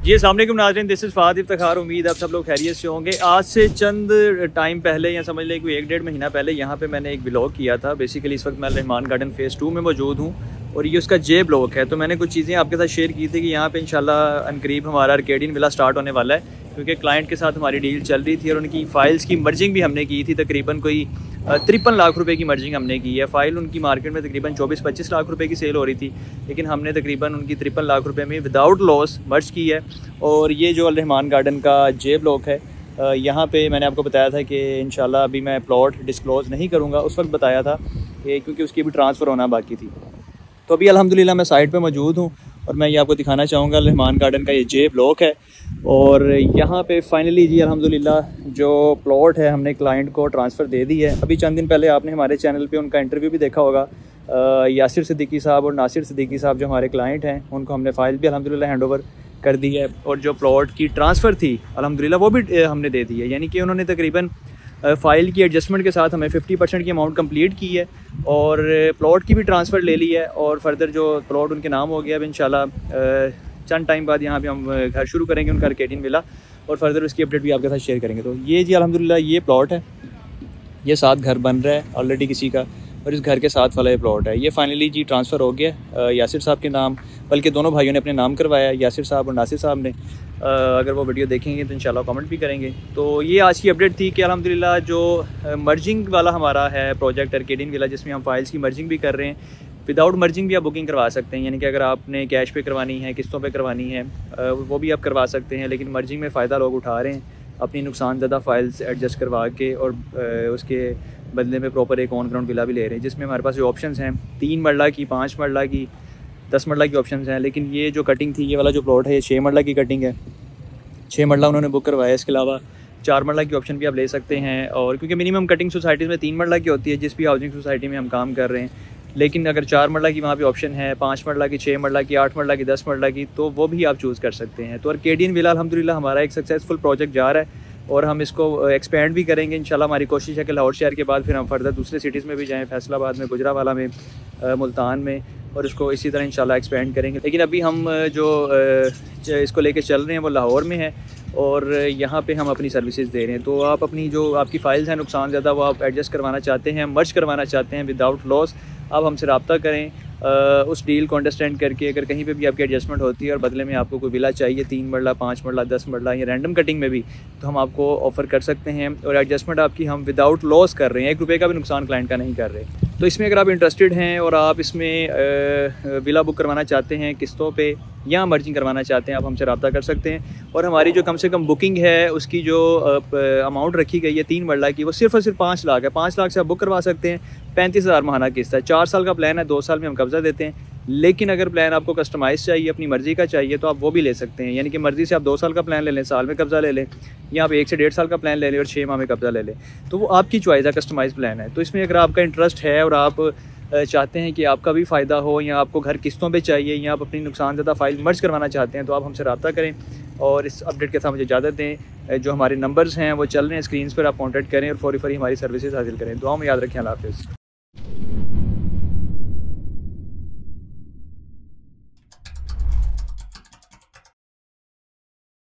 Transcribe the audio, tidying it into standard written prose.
जी अस्सलाम वालेकुम नाज़रीन, दिस इज़ फ़ाद इफ्तिखार। उम्मीद आप सब लोग खैरियत से होंगे। आज से चंद टाइम पहले या समझ लें कोई 1-1.5 महीना पहले यहाँ पे मैंने एक व्लॉग किया था। बेसिकली इस वक्त मैं रहमान गार्डन फ़ेज़ 2 में मौजूद हूँ और ये उसका जे ब्लॉक है। तो मैंने कुछ चीज़ें आपके साथ शेयर की थी कि यहाँ पे इंशाल्लाह अनकरीब हमारा आर्केडियन विला स्टार्ट होने वाला है, क्योंकि क्लाइंट के साथ हमारी डील चल रही थी और उनकी फ़ाइल्स की मर्जिंग भी हमने की थी। तकरीबन कोई 53 लाख रुपए की मर्जिंग हमने की है। फ़ाइल उनकी मार्केट में तकरीबन 24-25 लाख रुपए की सेल हो रही थी, लेकिन हमने तकरीबन उनकी 53 लाख रुपए में विदाउट लॉस मर्ज की है। और ये जो रहमान गार्डन का जे ब्लॉक है, यहाँ पे मैंने आपको बताया था कि इंशाल्लाह अभी मैं प्लॉट डिस्क्लोज़ नहीं करूँगा। उस वक्त बताया था कि क्योंकि उसकी भी ट्रांसफ़र होना बाकी थी। तो अभी अल्हम्दुलिल्लाह मैं साइट पे मौजूद हूँ और मैं ये आपको दिखाना चाहूँगा रहमान गार्डन का ये जे ब्लॉक है। और यहाँ पे फाइनली जी अल्हम्दुलिल्लाह जो प्लॉट है हमने क्लाइंट को ट्रांसफ़र दे दी है। अभी चंद दिन पहले आपने हमारे चैनल पे उनका इंटरव्यू भी देखा होगा। यासिर सिद्दीकी साहब और नासिर सिद्दीकी साहब जो हमारे क्लाइंट हैं, उनको हमने फ़ाइल भी अल्हम्दुलिल्लाह हैंड ओवर कर दी है। और जो प्लॉट की ट्रांसफ़र थी अल्हम्दुलिल्लाह वो भी हमने दे दी है। यानी कि उन्होंने तकरीबन फ़ाइल की एडजस्टमेंट के साथ हमें 50% की अमाउंट कंप्लीट की है और प्लॉट की भी ट्रांसफ़र ले ली है। और फर्दर जो प्लॉट उनके नाम हो गया अब इंशाल्लाह चंद टाइम बाद यहाँ पे हम घर शुरू करेंगे उनका आर्केडियन विला, और फर्दर उसकी अपडेट भी आपके साथ शेयर करेंगे। तो ये जी अल्हम्दुलिल्लाह ये प्लॉट है, ये साथ घर बन रहा है ऑलरेडी किसी का, और इस घर के साथ वाला ये प्लॉट है। ये फाइनली जी ट्रांसफ़र हो गया यासिर साहब के नाम, बल्कि दोनों भाइयों ने अपने नाम करवाया, यासिर साहब और नासिर साहब ने। अगर वो वीडियो देखेंगे तो इंशाल्लाह कमेंट भी करेंगे। तो ये आज की अपडेट थी कि अल्हम्दुलिल्लाह जो मर्जिंग वाला हमारा है प्रोजेक्ट आर्केडियन विला, जिसमें हम फाइल्स की मर्जिंग भी कर रहे हैं। विदाउट मर्जिंग भी आप बुकिंग करवा सकते हैं, यानी कि अगर आपने कैश पे करवानी है, किस्तों पे करवानी है, वो भी आप करवा सकते हैं। लेकिन मर्जिंग में फ़ायदा लोग उठा रहे हैं अपनी नुकसानज़दा फाइल्स एडजस्ट करवा के, और उसके बदले में प्रॉपर एक ऑन ग्राउंड विला भी ले रहे हैं, जिसमें हमारे पास जो ऑप्शंस हैं 3 मरला की, 5 मरला की, 10 मरला की ऑप्शंस हैं। लेकिन ये जो कटिंग थी, ये वाला जो प्लॉट है, ये 6 मरला की कटिंग है। 6 मरला उन्होंने बुक करवाया। इसके अलावा 4 मरला की ऑप्शन भी आप ले सकते हैं। और क्योंकि मिनिमम कटिंग सोसाइटीज़ में 3 मरला की होती है, जिस भी हाउसिंग सोसाइटी में हम काम कर रहे हैं। लेकिन अगर 4 मरला की वहाँ पे ऑप्शन है, 5 मरला की, 6 मरला की, 8 मरला की, 10 मरला की, तो वो भी आप चूज़ कर सकते हैं। तो आर्केडियन विला अल्हम्दुलिल्लाह हमारा एक सक्सेसफुल प्रोजेक्ट जा रहा है और हम इसको एक्सपेंड भी करेंगे इंशाल्लाह। हमारी कोशिश है कि लाहौर शहर के बाद फिर हम फर्दर दूसरे सिटीज़ में भी जाएँ, फैसलाबाद में, गुजरावाला में, मुल्तान में, और इसको इसी तरह इंशाल्लाह एक्सपेंड करेंगे। लेकिन अभी हम जो इसको लेके चल रहे हैं वो लाहौर में है और यहाँ पे हम अपनी सर्विसेज दे रहे हैं। तो आप अपनी जो आपकी फ़ाइल्स हैं नुकसान ज़्यादा, वो आप एडजस्ट करवाना चाहते हैं, मर्ज करवाना चाहते हैं विदाउट लॉस, आप हमसे रब्ता करें। उस डील को अंडरस्टैंड करके अगर कहीं पे भी आपकी एडजस्टमेंट होती है और बदले में आपको कोई विला चाहिए 3 मरला, 5 मरला, 10 मरला या रैंडम कटिंग में भी, तो हम आपको ऑफ़र कर सकते हैं। और एडजस्टमेंट आपकी हम विदाउट लॉस कर रहे हैं, 1 रुपये का भी नुकसान क्लाइंट का नहीं कर रहे। तो इसमें अगर आप इंटरेस्टेड हैं और आप इसमें विला बुक करवाना चाहते हैं किस्तों पे या मर्जिंग करवाना चाहते हैं, आप हमसे रब्ता कर सकते हैं। और हमारी जो कम से कम बुकिंग है, उसकी जो अमाउंट रखी गई है 3 मरला की, वो सिर्फ और सिर्फ 5 लाख है। 5 लाख से आप बुक करवा सकते हैं। 35,000 माहाना किस्त है। 4 साल का प्लान है, 2 साल में हम कब्ज़ा देते हैं। लेकिन अगर प्लान आपको कस्टमाइज़ चाहिए, अपनी मर्ज़ी का चाहिए, तो आप वो भी ले सकते हैं। यानी कि मर्ज़ी से आप 2 साल का प्लान ले लें, साल में कब्ज़ा ले लें, या आप 1 से 1.5 साल का प्लान ले लें और 6 माह में कब्ज़ा ले लें। तो वो आपकी चॉइस है, कस्टमाइज़ प्लान है। तो इसमें अगर आपका इंटरेस्ट है और आप चाहते हैं कि आपका भी फ़ायदा हो, या आपको घर किस्तों पे चाहिए, या आप अपनी नुकसानज़दा फ़ाइल मर्ज करवाना चाहते हैं, तो आप हमसे रब्ता करें। और इस अपडेट के साथ मुझे इजाज़त दें। जो हमारे नंबर्स हैं वो चल रहे हैं स्क्रीन पर, आप कॉन्टैक्ट करें और फौरी हमारी सर्विसेज हासिल करें। दुआ में याद रखें। अल्लाह हाफ़िज़।